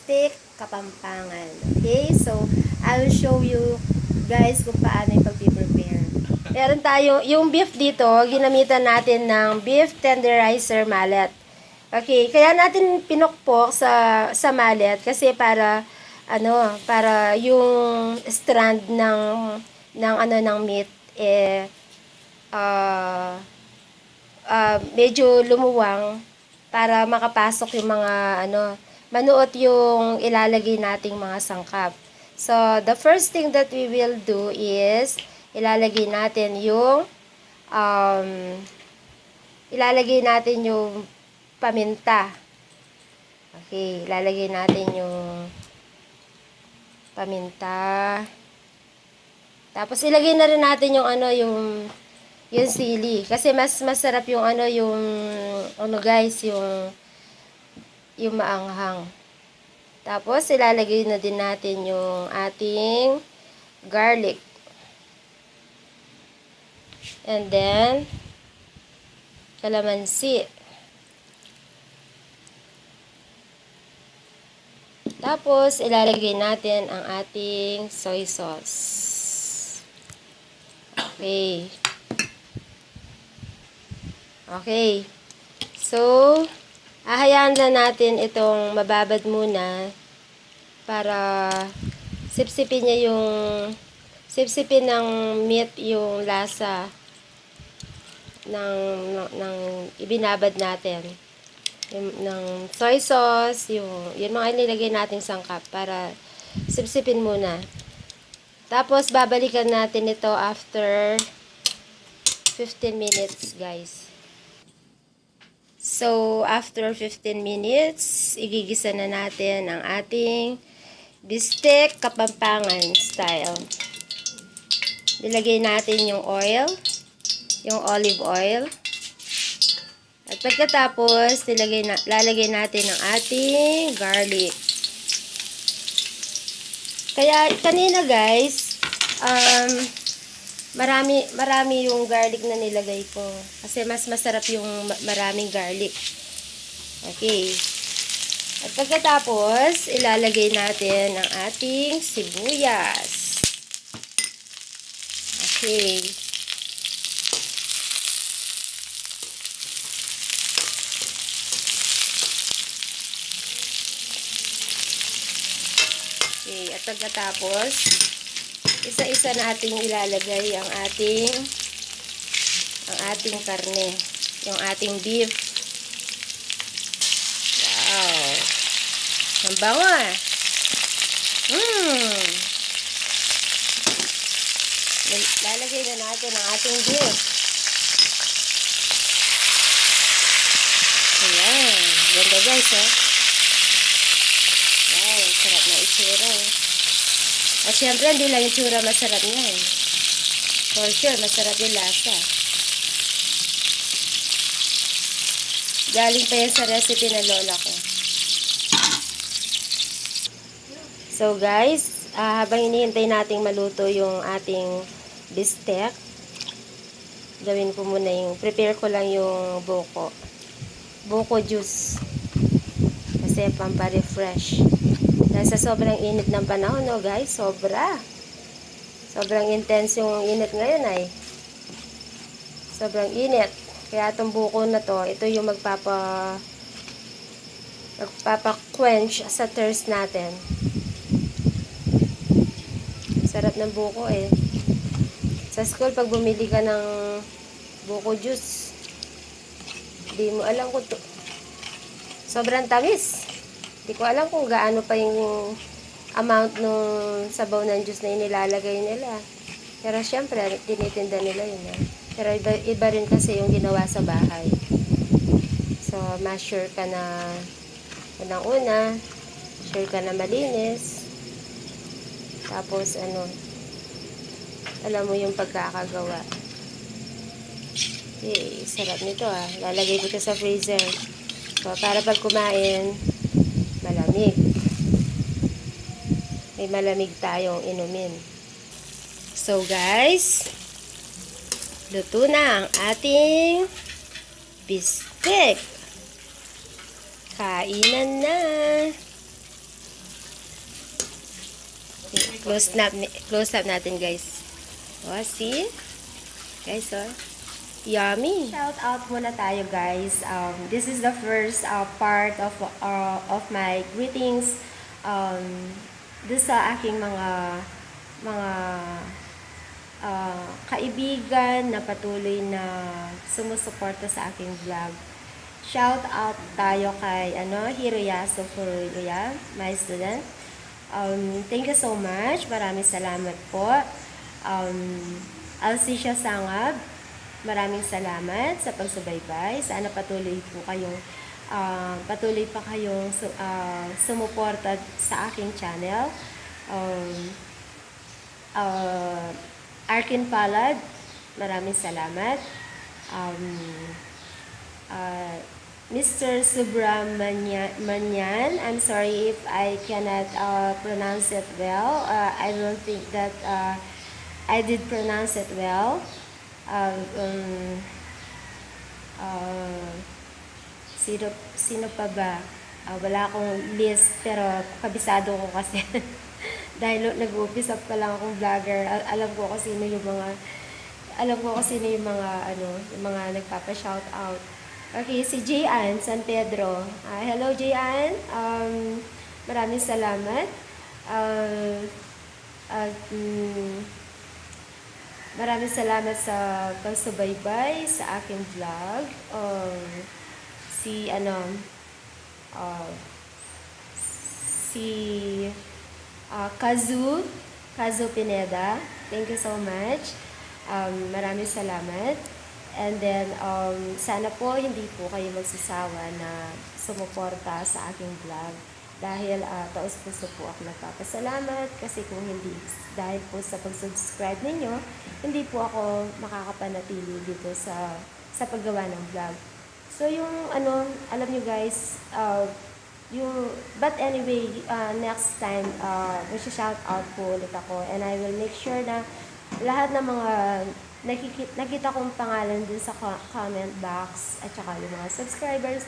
Bistek Kapampangan. Okay, so I'll show you guys kung paano yung pag-prepare. Meron tayong, yung beef dito, ginamitan natin ng beef tenderizer mallet. Okay, kaya natin pinukpok sa mallet kasi para yung strand ng meat uh, medyo lumuwang para makapasok yung mga manuot yung ilalagay nating mga sangkap. So, the first thing that we will do is ilalagay natin um, yung paminta. Okay, ilalagay natin yung paminta. Tapos ilagay na rin natin yung sili kasi mas masarap yung yung maanghang. Tapos ilalagay na din natin yung ating garlic. And then calamansi. Tapos ilalagay natin ang ating soy sauce. Okay. Okay. So, ahayaan lang natin itong mababad muna para sipsipin ng meat yung lasa ng ibinabad natin. Ng soy sauce, yung mga inilagay nating sangkap para sipsipin muna. Tapos, babalikan natin ito after 15 minutes, guys. So, after 15 minutes, igigisa na natin ang ating Bistek Kapampangan style. Nilagay natin yung oil, yung olive oil. At pagkatapos, lalagay natin ang ating garlic. Kaya, kanina guys, marami yung garlic na nilagay ko. Kasi mas masarap yung maraming garlic. Okay. At pagkatapos, ilalagay natin ang ating sibuyas. Okay. Okay. At pagkatapos, isa-isa natin ilalagay ang ating karne, yung ating beef. Wow! Ang bango ah! Lalagay na natin ang ating beef. Ayan. Ganda guys oh. Wow, sarap na itsura eh. At syempre, hindi lang yung tsura masarap yan. For sure, masarap yung lasa. Galing pa yan sa recipe ng lola ko. So guys, habang hinihintay nating maluto yung ating bistek, gawin ko muna prepare ko lang yung buko juice. Kasi pampa-refresh. Dahil sa sobrang init ng panahon, no guys, sobrang intense yung init ngayon ay. Sobrang init. Kaya itong buko na to, ito yung magpapa-quench sa thirst natin. Sarap ng buko eh. Sa school, pag bumili ka ng buko juice, di mo alam kung sobrang tamis. Di ko alam kung gaano pa yung amount ng sabaw ng juice na inilalagay nila. Pero syempre, tinitinda nila yun. Pero iba rin kasi yung ginawa sa bahay. So, ma-sure ka na unang-una, sure ka na malinis. Tapos, alam mo yung pagkakagawa. Okay, sarap nito ah. Lalagay ko ito sa freezer. So, para pag kumain, malamig. May malamig tayong inumin. So guys, luto na ang ating bistek. Kainan na. Close up natin, guys. Oh, see? Guys, oh. Yummy. Shout out muna tayo, guys. This is the first part of my greetings doon sa aking mga kaibigan na patuloy na sumusuporta sa aking vlog. Shout out tayo kay Hiroyasu Furuya, my student. Thank you so much. Maraming salamat po. Alcisha Sangab, maraming salamat sa pagsubaybay. Sana patuloy pa kayong sumuporta sa aking channel. Arkin Palad, maraming salamat. Mr. Subramanian, I'm sorry if I cannot pronounce it well. I don't think that I did pronounce it well. Sino pa ba? Wala akong list, pero kabisado ko kasi. Dahil nag-umpisa pa lang akong vlogger, alam ko kasi sino yung mga nagpapa-shout out. Okay, si Jayan San Pedro. Hello Jayan. Maraming salamat. Maraming salamat sa pagsubaybay sa aking vlog. Si Kazu Pineda. Thank you so much. Maraming salamat. And then, sana po hindi po kayo magsasawa na sumuporta sa aking vlog. Dahil taos-puso po ako nagpapasalamat kasi kung hindi dahil po sa pag-subscribe ninyo, hindi po ako makakapanatili dito sa paggawa ng vlog. So yung alam nyo guys, but anyway, next time, shout out po ulit ako and I will make sure na lahat ng mga nakita kong pangalan din sa comment box at saka yung mga subscribers,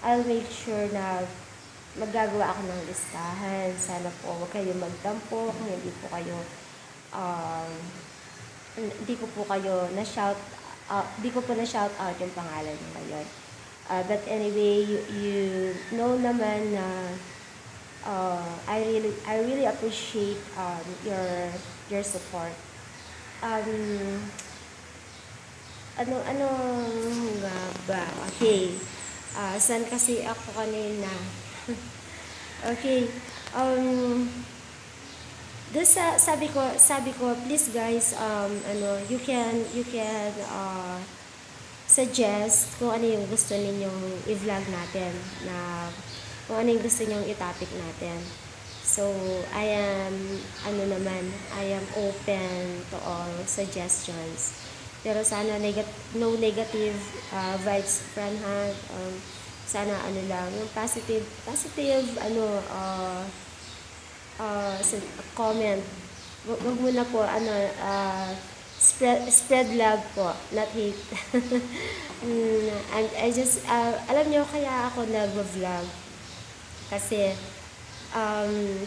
I'll make sure na maggagawa ako ng listahan. Sana po huwag kayo magtampo kung hindi ko po kayo na-shout out, di ko po na-shout out yung pangalan nyo ngayon. But anyway, you know naman na I really appreciate your support. Ano nga ba? Okay. Saan kasi ako kanina? Okay. Sabi ko, please guys, you can suggest kung ano yung gusto ninyong i-vlog natin, kung ano yung gusto ninyong i-topic natin. So, I am open to all suggestions. Pero sana no negative vibes, friend, ha. Sana lang, yung positive comment. Wag mo na po, spread love po, not hate. And I just, alam nyo, kaya ako nag-vlog. Kasi,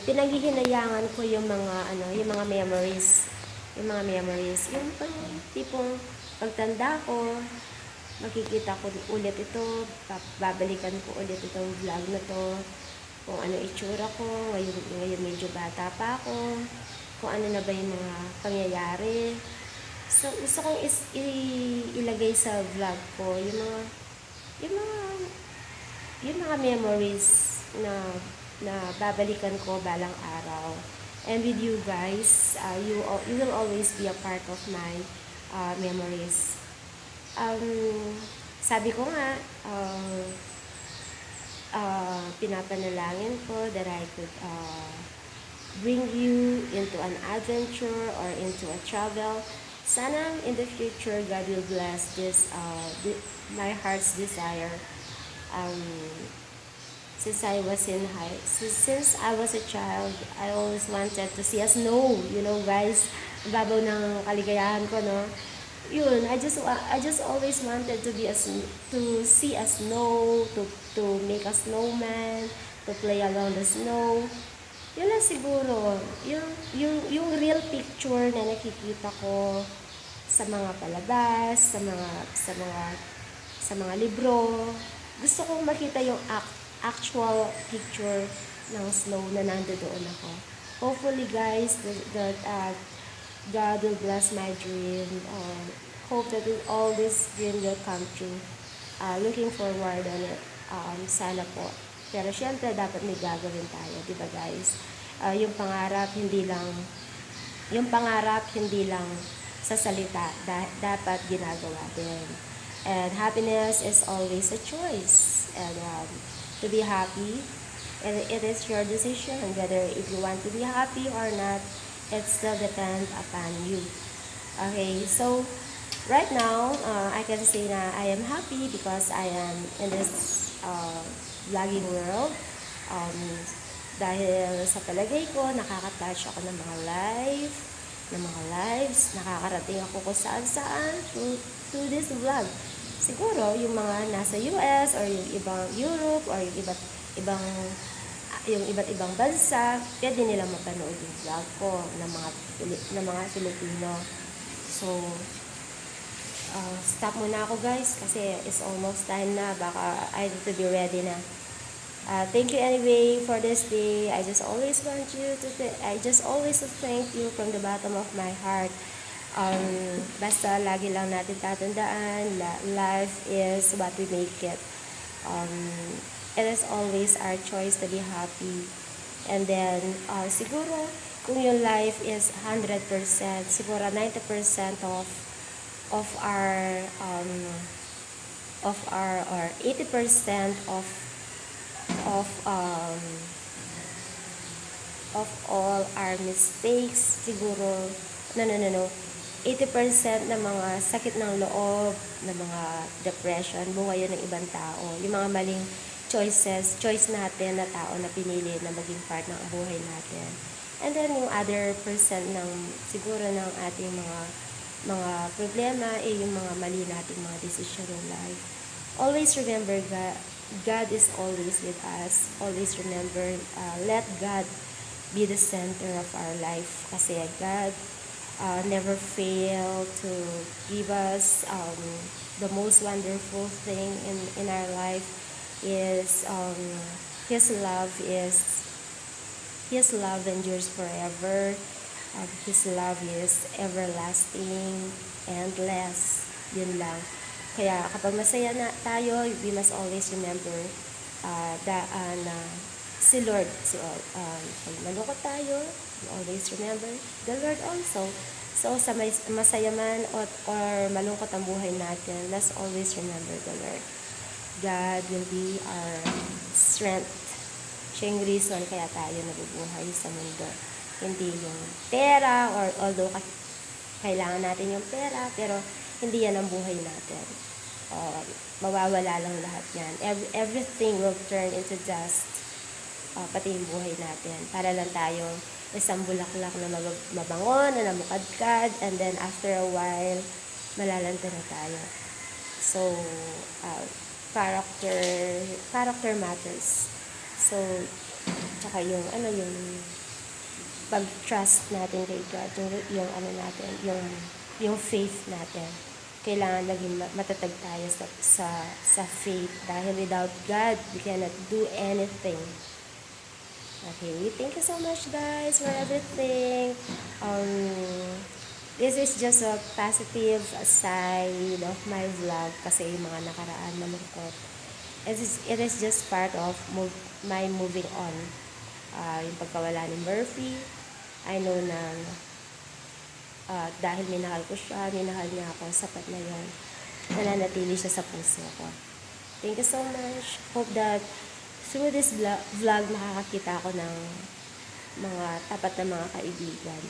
pinaghihinayangan ko yung mga memories. Yung tipong pagtanda ko, makikita ko ulit ito, babalikan ko ulit itong vlog na to, kung ano itsura ko, ngayon medyo bata pa ako, kung ano na ba yung mga pangyayari. So, gusto kong ilagay sa vlog ko yung mga memories na babalikan ko balang araw. And with you guys, you will always be a part of my memories. Sabi ko nga, pinapanalangin ko that I could bring you into an adventure or into a travel. Sana in the future, God will bless this, my heart's desire. Since I was a child, I always wanted to see a snow. You know, guys, babaw ng kaligayahan ko, no? Yun, I just always wanted to see a snow, to make a snowman, to play along the snow. Yun lang siguro, yung real picture na nakikita ko sa mga palabas, sa mga libro. Gusto kong makita yung actual picture ng snow na nandoon ako. Hopefully guys, that God will bless my dream. Hope that all this dream will come true. Looking forward on it. Sana po. Pero syempre, dapat may gagawin tayo, di ba guys? Yung pangarap hindi lang sa salita, dapat ginagawa din. And happiness is always a choice. And to be happy, it is your decision whether if you want to be happy or not. It still depends upon you. Okay, so right now, I can say na I am happy because I am in this vlogging world. Um, dahil sa palagay ko, nakaka-touch ako ng mga lives, nakakarating ako kung saan-saan through this vlog. Siguro, yung mga nasa US or yung ibang Europe or yung iba't ibang bansa, pwede nilang mapanood yung vlog ko ng mga Filipino. So, stop muna ako guys kasi it's almost time na. Baka I need to be ready na. Thank you anyway for this day. I just always thank you from the bottom of my heart. Basta lagi lang natin tatandaan, life is what we make it. It is always our choice to be happy. And then, siguro, kung yung life is 100%, siguro 90% of our or 80% of all our mistakes, siguro, no. 80% ng mga sakit ng loob, ng mga depression, bunga yun ng ibang tao. Yung mga maling choice natin na tao na pinili na maging part ng buhay natin. And then, yung other percent siguro ng ating mga problema, yung mga mali nating mga decision in life. Always remember God is always with us. Always remember, let God be the center of our life. Kasi God never fail to give us the most wonderful thing in our life is His love endures forever. His love is everlasting, endless. Yun lang. Kaya kapag masaya na tayo, we must always remember na si Lord. Pag malungkot tayo, we always remember the Lord also. So, sa masaya man or malungkot ang buhay natin, let's always remember the Lord. God will be our strength. Siya yung reason kaya tayo nabubuhay sa mundo. Hindi yung pera, or although kailangan natin yung pera, pero hindi yan ang buhay natin. Mawawala lang lahat yan. Everything will turn into dust. Pati yung buhay natin. Para lang tayo isang bulaklak na mabango, na namukadkad, and then after a while, malalanta na tayo. So, character matters. So, tsaka yung pag-trust natin kay God, yung faith natin. Kailangan naging matatag tayo sa faith. Dahil without God, we cannot do anything. Okay, thank you so much guys for everything. This is just a positive side of my vlog kasi yung mga nakaraan malungkot. It is just part of my moving on. Yung pagkawala ni Murphy, I know na dahil minahal ko siya, minahal niya ako, sapat na yun. Nananatili siya sa puso ko. Thank you so much. Hope that through this vlog, makakakita ako ng mga tapat na mga kaibigan.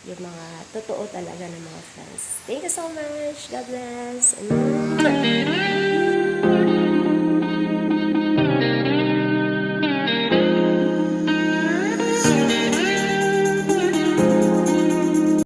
Yung mga totoo talaga ng mga friends. Thank you so much. God bless.